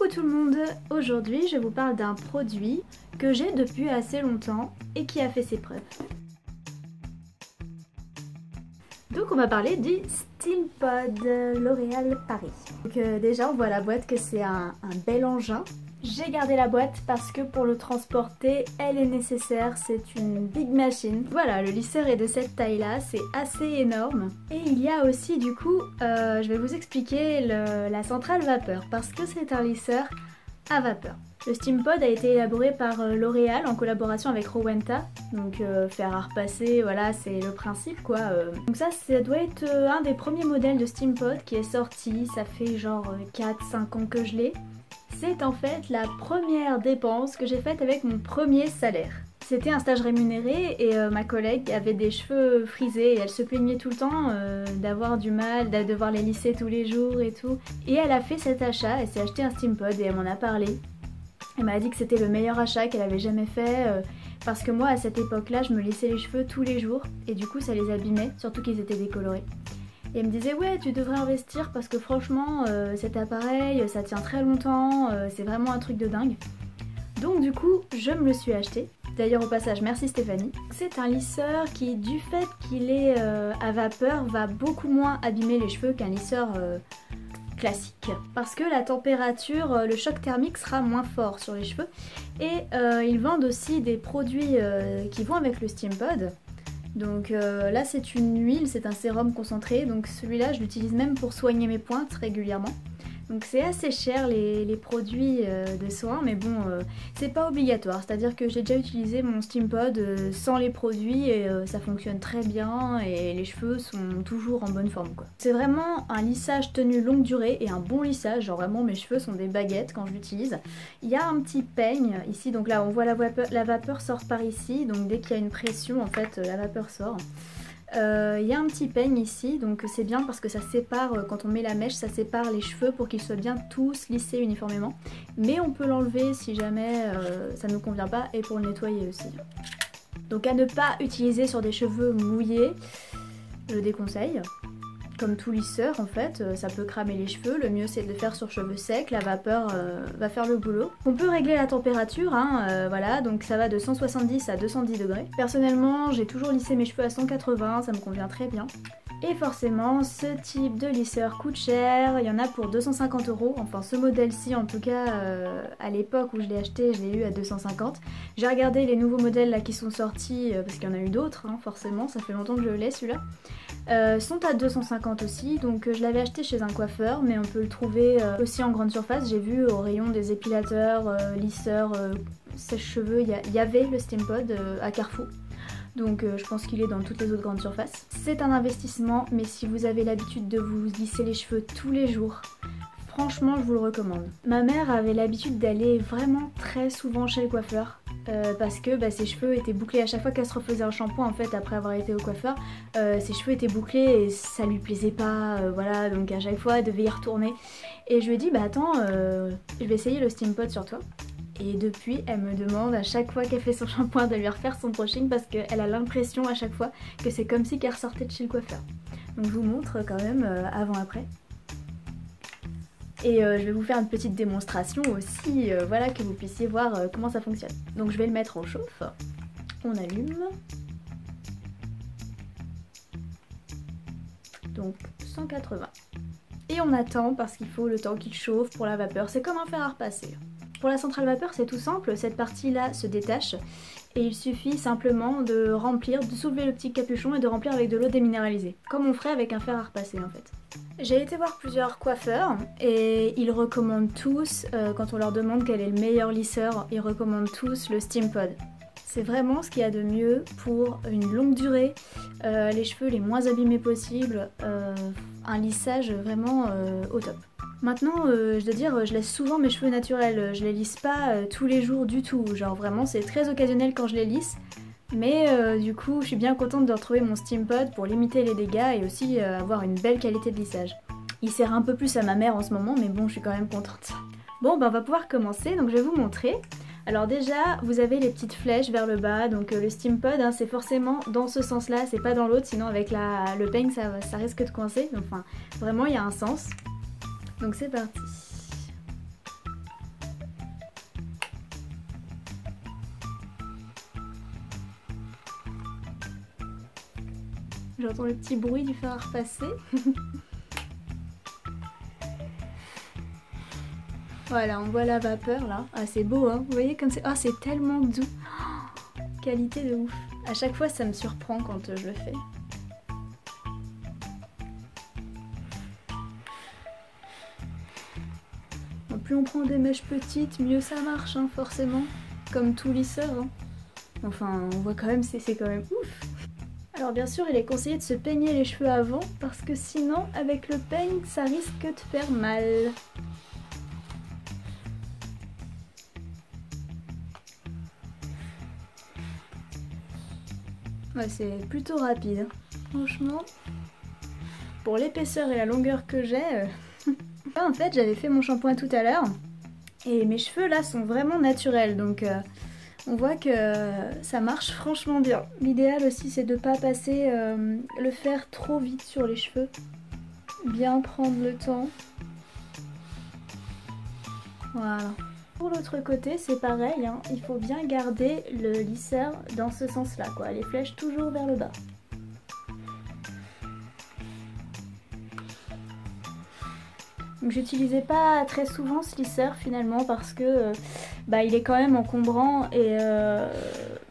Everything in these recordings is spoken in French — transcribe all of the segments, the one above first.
Coucou tout le monde, aujourd'hui je vous parle d'un produit que j'ai depuis assez longtemps et qui a fait ses preuves. Donc on va parler du Steampod L'Oréal Paris. Donc déjà on voit à la boîte que c'est un bel engin. J'ai gardé la boîte parce que pour le transporter, elle est nécessaire, c'est une big machine. Voilà, le lisseur est de cette taille-là, c'est assez énorme. Et il y a aussi du coup, je vais vous expliquer la centrale vapeur, parce que c'est un lisseur à vapeur. Le Steampod a été élaboré par L'Oréal en collaboration avec Rowenta, donc faire à repasser, voilà, c'est le principe quoi. Donc ça doit être un des premiers modèles de Steampod qui est sorti, ça fait genre 4-5 ans que je l'ai. C'est en fait la première dépense que j'ai faite avec mon premier salaire. C'était un stage rémunéré et ma collègue avait des cheveux frisés et elle se plaignait tout le temps d'avoir du mal, de devoir les lisser tous les jours et tout. Et elle a fait cet achat, elle s'est acheté un Steampod et elle m'en a parlé. Elle m'a dit que c'était le meilleur achat qu'elle avait jamais fait parce que moi à cette époque-là je me lissais les cheveux tous les jours et du coup ça les abîmait, surtout qu'ils étaient décolorés. Et elle me disait ouais tu devrais investir parce que franchement cet appareil ça tient très longtemps, c'est vraiment un truc de dingue. Donc du coup je me le suis acheté. D'ailleurs au passage merci Stéphanie. C'est un lisseur qui du fait qu'il est à vapeur va beaucoup moins abîmer les cheveux qu'un lisseur classique. Parce que la température, le choc thermique sera moins fort sur les cheveux. Et ils vendent aussi des produits qui vont avec le Steampod. Donc là c'est une huile, c'est un sérum concentré, donc celui-là je l'utilise même pour soigner mes pointes régulièrement. Donc c'est assez cher les produits de soins, mais bon c'est pas obligatoire, c'est-à-dire que j'ai déjà utilisé mon Steampod sans les produits et ça fonctionne très bien et les cheveux sont toujours en bonne forme quoi. C'est vraiment un lissage tenu longue durée et un bon lissage, genre vraiment mes cheveux sont des baguettes quand je l'utilise. Il y a un petit peigne ici, donc là on voit la vapeur sort par ici, donc dès qu'il y a une pression en fait la vapeur sort. Il y a un petit peigne ici, donc c'est bien parce que ça sépare, quand on met la mèche, ça sépare les cheveux pour qu'ils soient bien tous lissés uniformément. Mais on peut l'enlever si jamais ça ne nous convient pas et pour le nettoyer aussi. Donc à ne pas utiliser sur des cheveux mouillés, je déconseille. Comme tout lisseur en fait, ça peut cramer les cheveux, le mieux c'est de le faire sur cheveux secs, la vapeur va faire le boulot. On peut régler la température, voilà, donc ça va de 170 à 210 degrés. Personnellement j'ai toujours lissé mes cheveux à 180, ça me convient très bien. Et forcément ce type de lisseur coûte cher, il y en a pour 250 €, enfin ce modèle-ci en tout cas à l'époque où je l'ai acheté je l'ai eu à 250. J'ai regardé les nouveaux modèles là qui sont sortis parce qu'il y en a eu d'autres forcément, ça fait longtemps que je l'ai celui-là. Sont à 250 aussi, donc je l'avais acheté chez un coiffeur mais on peut le trouver aussi en grande surface. J'ai vu au rayon des épilateurs, lisseurs, sèche-cheveux, il y avait le Steampod à Carrefour. Donc je pense qu'il est dans toutes les autres grandes surfaces. C'est un investissement, mais si vous avez l'habitude de vous lisser les cheveux tous les jours, franchement je vous le recommande. Ma mère avait l'habitude d'aller vraiment très souvent chez le coiffeur parce que ses cheveux étaient bouclés à chaque fois qu'elle se refaisait un shampoing en fait après avoir été au coiffeur. Ses cheveux étaient bouclés et ça lui plaisait pas, voilà, donc à chaque fois elle devait y retourner. Et je lui ai dit bah attends, je vais essayer le Steampod sur toi. Et depuis, elle me demande à chaque fois qu'elle fait son shampoing de lui refaire son brushing parce qu'elle a l'impression à chaque fois que c'est comme si qu'elle ressortait de chez le coiffeur. Donc je vous montre quand même avant-après. Et je vais vous faire une petite démonstration aussi, voilà, que vous puissiez voir comment ça fonctionne. Donc je vais le mettre en chauffe. On allume. Donc 180. Et on attend parce qu'il faut le temps qu'il chauffe pour la vapeur. C'est comme un fer à repasser. Pour la centrale vapeur c'est tout simple, cette partie là se détache et il suffit simplement de remplir, de soulever le petit capuchon et de remplir avec de l'eau déminéralisée, comme on ferait avec un fer à repasser en fait. J'ai été voir plusieurs coiffeurs et ils recommandent tous, quand on leur demande quel est le meilleur lisseur, ils recommandent tous le Steampod. C'est vraiment ce qu'il y a de mieux pour une longue durée, les cheveux les moins abîmés possible, un lissage vraiment au top. Maintenant, je dois dire, je laisse souvent mes cheveux naturels, je les lisse pas tous les jours du tout, genre vraiment c'est très occasionnel quand je les lisse, mais du coup je suis bien contente de retrouver mon Steampod pour limiter les dégâts et aussi avoir une belle qualité de lissage. Il sert un peu plus à ma mère en ce moment, mais bon je suis quand même contente. Bon on va pouvoir commencer, donc je vais vous montrer. Alors déjà, vous avez les petites flèches vers le bas, donc le Steampod, c'est forcément dans ce sens-là, c'est pas dans l'autre, sinon avec le peigne ça risque de coincer, enfin vraiment il y a un sens. Donc c'est parti. J'entends le petit bruit du fer à repasser. Voilà, on voit la vapeur là. Ah, c'est beau, hein. Vous voyez comme c'est... Ah, c'est tellement doux. Oh, qualité de ouf. À chaque fois, ça me surprend quand je le fais. Plus on prend des mèches petites, mieux ça marche, hein, forcément. Comme tout lisseur. Hein. Enfin, on voit quand même, c'est quand même ouf. Alors bien sûr, il est conseillé de se peigner les cheveux avant, parce que sinon, avec le peigne, ça risque de faire mal. Ouais, c'est plutôt rapide. Franchement, pour l'épaisseur et la longueur que j'ai... En fait, j'avais fait mon shampoing tout à l'heure, et mes cheveux là sont vraiment naturels, donc on voit que ça marche franchement bien. L'idéal aussi, c'est de ne pas passer le fer trop vite sur les cheveux. Bien prendre le temps. Voilà. Pour l'autre côté, c'est pareil, hein, il faut bien garder le lisseur dans ce sens-là, quoi. Les flèches toujours vers le bas. Donc j'utilisais pas très souvent ce lisseur finalement parce que il est quand même encombrant et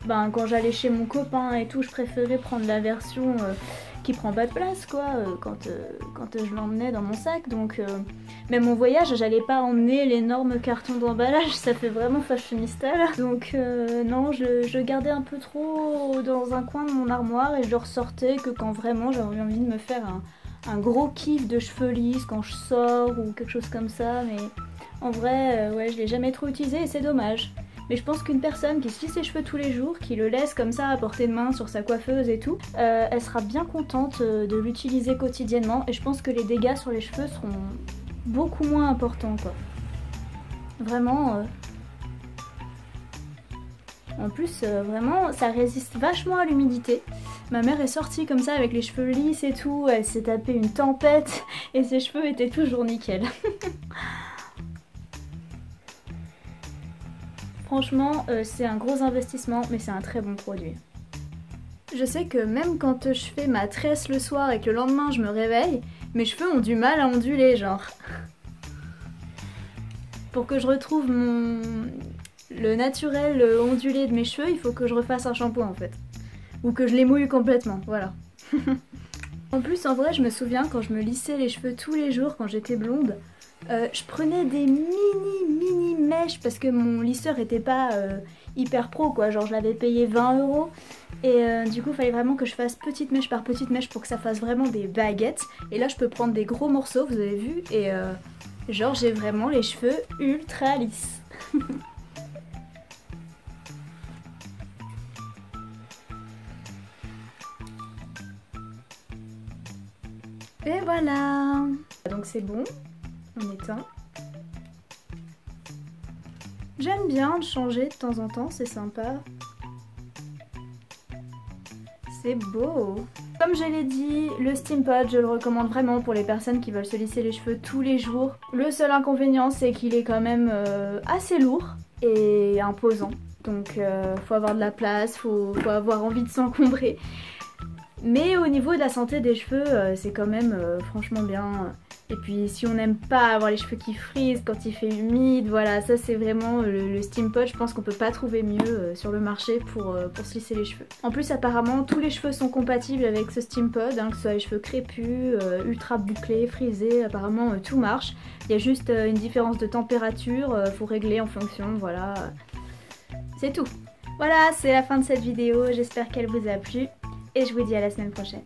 quand j'allais chez mon copain et tout, je préférais prendre la version qui prend pas de place quoi quand je l'emmenais dans mon sac. Donc même en voyage, j'allais pas emmener l'énorme carton d'emballage, ça fait vraiment fashionista là. Donc non, je gardais un peu trop dans un coin de mon armoire et je le ressortais que quand vraiment j'avais envie de me faire un gros kiff de cheveux lisses quand je sors ou quelque chose comme ça, mais en vrai, ouais, je l'ai jamais trop utilisé et c'est dommage. Mais je pense qu'une personne qui se lisse ses cheveux tous les jours, qui le laisse comme ça à portée de main sur sa coiffeuse et tout, elle sera bien contente de l'utiliser quotidiennement et je pense que les dégâts sur les cheveux seront beaucoup moins importants quoi. Vraiment... En plus, vraiment, ça résiste vachement à l'humidité. Ma mère est sortie comme ça avec les cheveux lisses et tout, elle s'est tapée une tempête et ses cheveux étaient toujours nickel. Franchement, c'est un gros investissement, mais c'est un très bon produit. Je sais que même quand je fais ma tresse le soir et que le lendemain je me réveille, mes cheveux ont du mal à onduler, genre. Pour que je retrouve le naturel ondulé de mes cheveux, il faut que je refasse un shampoing en fait. Ou que je les mouille complètement, voilà. En plus, en vrai, je me souviens quand je me lissais les cheveux tous les jours quand j'étais blonde, je prenais des mini mèches parce que mon lisseur était pas hyper pro quoi, genre je l'avais payé 20 € et du coup il fallait vraiment que je fasse petite mèche par petite mèche pour que ça fasse vraiment des baguettes. Et là je peux prendre des gros morceaux, vous avez vu, et genre j'ai vraiment les cheveux ultra lisses. Et voilà. Donc c'est bon, on éteint. J'aime bien changer de temps en temps, c'est sympa. C'est beau. Comme je l'ai dit, le Steam Pod, je le recommande vraiment pour les personnes qui veulent se lisser les cheveux tous les jours. Le seul inconvénient, c'est qu'il est quand même assez lourd et imposant. Donc faut avoir de la place, faut avoir envie de s'encombrer. Mais au niveau de la santé des cheveux, c'est quand même franchement bien. Et puis si on n'aime pas avoir les cheveux qui frisent quand il fait humide, voilà, ça c'est vraiment le Steam Pod. Je pense qu'on peut pas trouver mieux sur le marché pour se lisser les cheveux. En plus apparemment tous les cheveux sont compatibles avec ce Steam Pod, hein, que ce soit les cheveux crépus, ultra bouclés, frisés, apparemment tout marche. Il y a juste une différence de température, faut régler en fonction, voilà. C'est tout. Voilà, c'est la fin de cette vidéo, j'espère qu'elle vous a plu et je vous dis à la semaine prochaine.